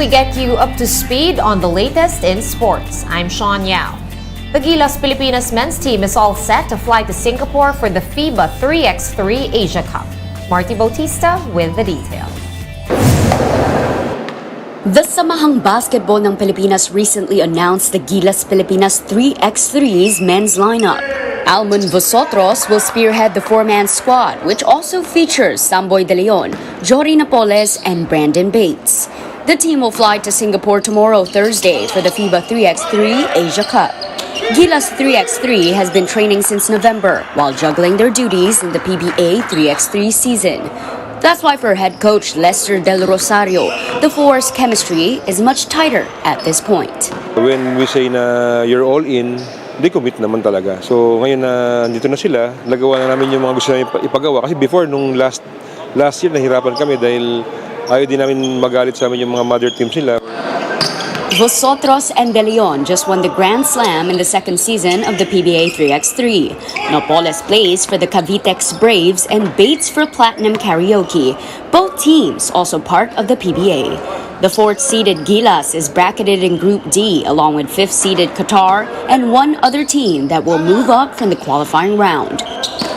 we get you up to speed on the latest in sports. I'm Sean Yao. The Gilas Pilipinas men's team is all set to fly to Singapore for the FIBA 3x3 Asia Cup. Marty Bautista with the details. The Samahang Basketball ng Pilipinas recently announced the Gilas Pilipinas 3x3's men's lineup. Almon Vosotros will spearhead the four-man squad, which also features Samboy De Leon, Jory Napoles, and Brandon Bates. The team will fly to Singapore tomorrow, Thursday, for the FIBA 3x3 Asia Cup. Gilas 3x3 has been training since November while juggling their duties in the PBA 3x3 season. That's why for head coach Lester Del Rosario, the four's chemistry is much tighter at this point. When we say na you're all in, they commit naman talaga. So ngayon na dito na sila, nagawa na namin yung mga gusto namin ipagawa. Kasi before, nung last year, nahirapan kami dahil ayaw din namin magalit sa amin yung mga mother teams nila. Vosotros and De Leon just won the Grand Slam in the second season of the PBA 3x3. Napoles plays for the Cavitex Braves and Bates for Platinum Karaoke, both teams also part of the PBA. The fourth-seeded Gilas is bracketed in Group D along with fifth-seeded Qatar and one other team that will move up from the qualifying round.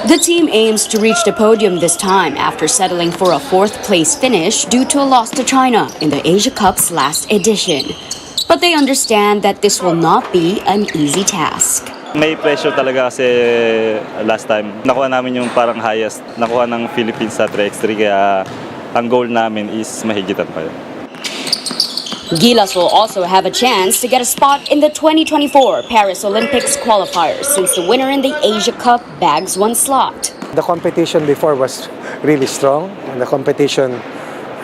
The team aims to reach the podium this time after settling for a fourth-place finish due to a loss to China in the Asia Cup's last edition. But they understand that this will not be an easy task. May pressure talaga kasi last time nakuha namin yung parang highest nakuha ng Philippines sa 3x3 kaya ang goal namin is mahigitan pa yun. Gilas will also have a chance to get a spot in the 2024 Paris Olympics qualifiers since the winner in the Asia Cup bags one slot. The competition before was really strong, and the competition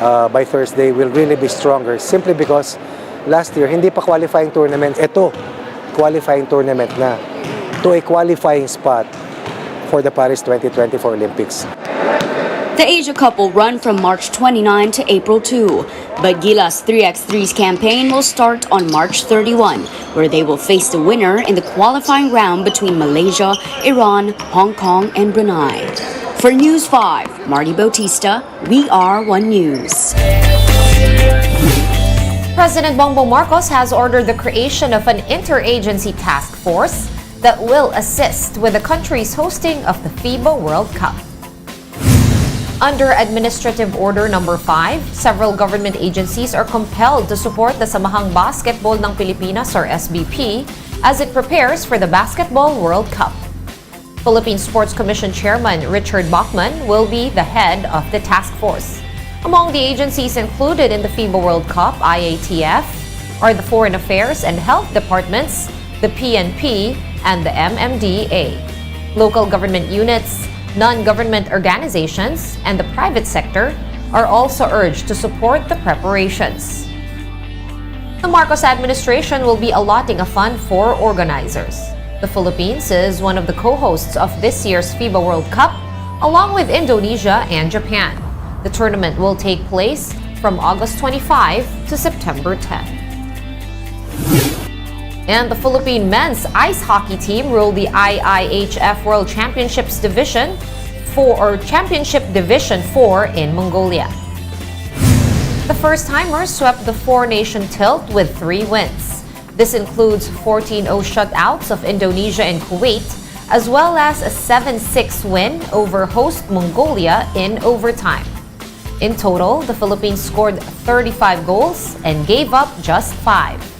by Thursday will really be stronger simply because last year hindi pa qualifying tournament. Ito, qualifying tournament na to a qualifying spot for the Paris 2024 Olympics. The Asia Cup will run from March 29 to April 2, but Gilas 3x3's campaign will start on March 31, where they will face the winner in the qualifying round between Malaysia, Iran, Hong Kong, and Brunei. For News 5, Marty Bautista, We Are One News. President Bongbong Marcos has ordered the creation of an interagency task force that will assist with the country's hosting of the FIBA World Cup. Under Administrative Order Number 5, several government agencies are compelled to support the Samahang Basketball ng Pilipinas or SBP as it prepares for the Basketball World Cup. Philippine Sports Commission Chairman Richard Bachman will be the head of the task force. Among the agencies included in the FIBA World Cup, IATF, are the Foreign Affairs and Health Departments, the PNP, and the MMDA. Local government units, non-government organizations, and the private sector are also urged to support the preparations. The Marcos administration will be allotting a fund for organizers. The Philippines is one of the co-hosts of this year's FIBA World Cup, along with Indonesia and Japan. The tournament will take place from August 25 to September 10. And the Philippine men's ice hockey team ruled the IIHF World Championships Division 4 or Championship Division 4 in Mongolia. The first-timers swept the four-nation tilt with 3 wins. This includes 14-0 shutouts of Indonesia and Kuwait, as well as a 7-6 win over host Mongolia in overtime. In total, the Philippines scored 35 goals and gave up just 5.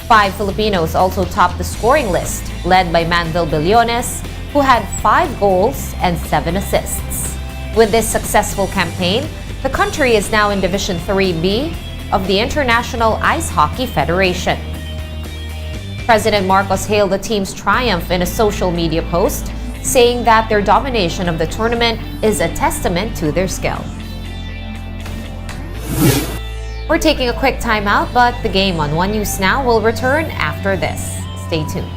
5 Filipinos also topped the scoring list, led by Manvel Billones, who had 5 goals and 7 assists. With this successful campaign, the country is now in Division 3B of the International Ice Hockey Federation. President Marcos hailed the team's triumph in a social media post, saying that their domination of the tournament is a testament to their skill. We're taking a quick timeout, but the game on One News Now will return after this. Stay tuned.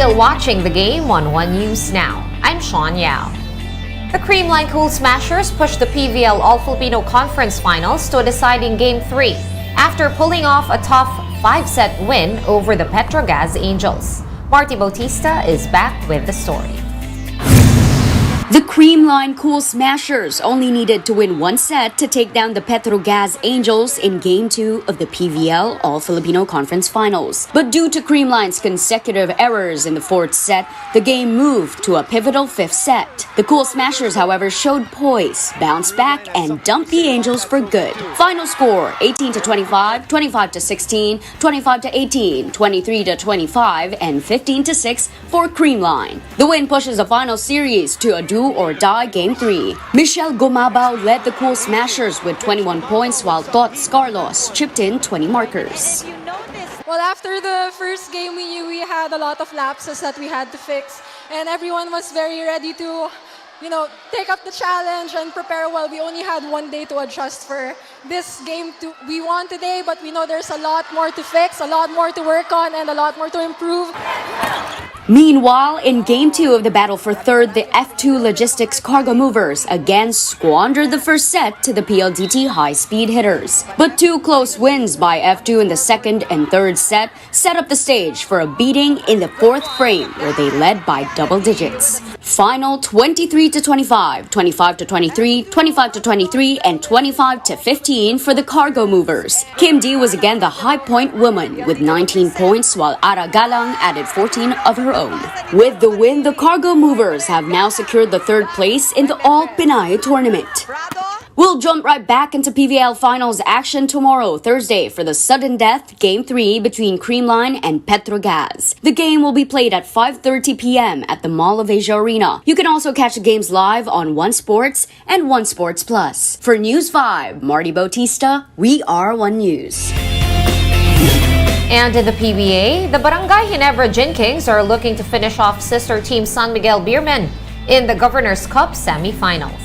still watching the game on One News Now. I'm Sean Yao. The Creamline Cool Smashers pushed the PVL All-Filipino Conference Finals to a deciding Game 3 after pulling off a tough 5-set win over the Petrogas Angels. Marty Bautista is back with the story. The Creamline Cool Smashers only needed to win one set to take down the Petrogas Angels in Game 2 of the PVL All-Filipino Conference Finals. But due to Creamline's consecutive errors in the fourth set, the game moved to a pivotal fifth set. The Cool Smashers, however, showed poise, bounced back, and dumped the Angels for good. Final score, 18-25, 25-16, 25-18, 23-25, and 15-6 for Creamline. The win pushes the final series to a do-or-die Game 3. Michelle Gomabao led the Cool Smashers with 21 points while Tots Carlos chipped in 20 markers. Well, after the first game, we knew we had a lot of lapses that we had to fix, and everyone was very ready to, take up the challenge and prepare well. We only had one day to adjust for this game. We won today, but we know there's a lot more to fix, a lot more to work on, and a lot more to improve. Meanwhile, in Game 2 of the battle for third, the F2 Logistics Cargo Movers again squandered the first set to the PLDT high-speed hitters. But two close wins by F2 in the second and third set up the stage for a beating in the fourth frame where they led by double digits. Final 23-25, 25-23, 25-23, and 25-15 for the Cargo Movers. Kim D was again the high point woman with 19 points while Ara Galang added 14 of her own. With the win, the Cargo Movers have now secured the third place in the All Pinay tournament. We'll jump right back into PVL Finals action tomorrow, Thursday, for the sudden death Game 3 between Creamline and Petrogas. The game will be played at 5:30 p.m. at the Mall of Asia Arena. You can also catch the games live on One Sports and One Sports Plus. For News 5, Marty Bautista, we are One News. And in the PBA, the Barangay Ginebra Gin Kings are looking to finish off sister team San Miguel Beermen in the Governor's Cup semifinals.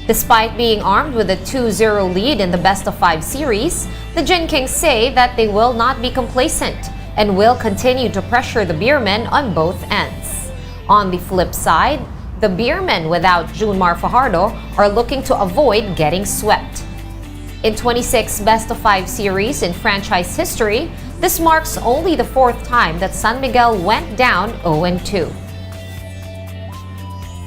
Despite being armed with a 2-0 lead in the best-of-5 series, the Gin Kings say that they will not be complacent and will continue to pressure the Beermen on both ends. On the flip side, the Beermen without Junmar Fajardo are looking to avoid getting swept. In 26 best-of-5 series in franchise history, this marks only the fourth time that San Miguel went down 0-2.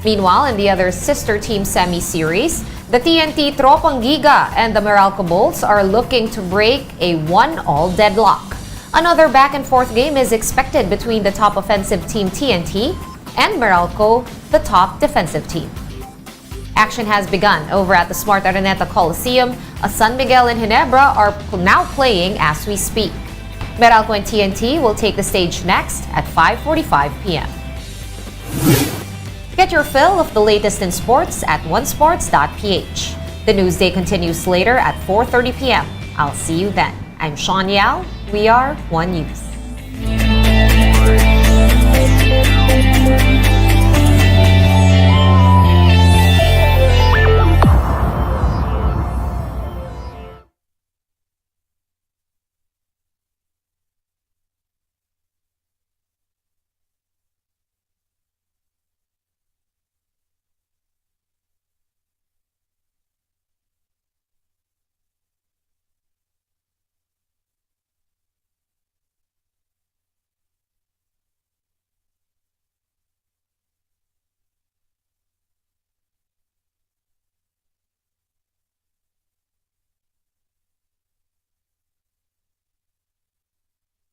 Meanwhile, in the other sister team semi-series, the TNT Tropang Giga and the Meralco Bolts are looking to break a 1-all deadlock. Another back-and-forth game is expected between the top offensive team TNT and Meralco, the top defensive team. Action has begun over at the Smart Araneta Coliseum. San Miguel and Ginebra are now playing as we speak. Meralco and TNT will take the stage next at 5:45 p.m. Get your fill of the latest in sports at onesports.ph. The news day continues later at 4:30 p.m. I'll see you then. I'm Sean Yao. We are One News.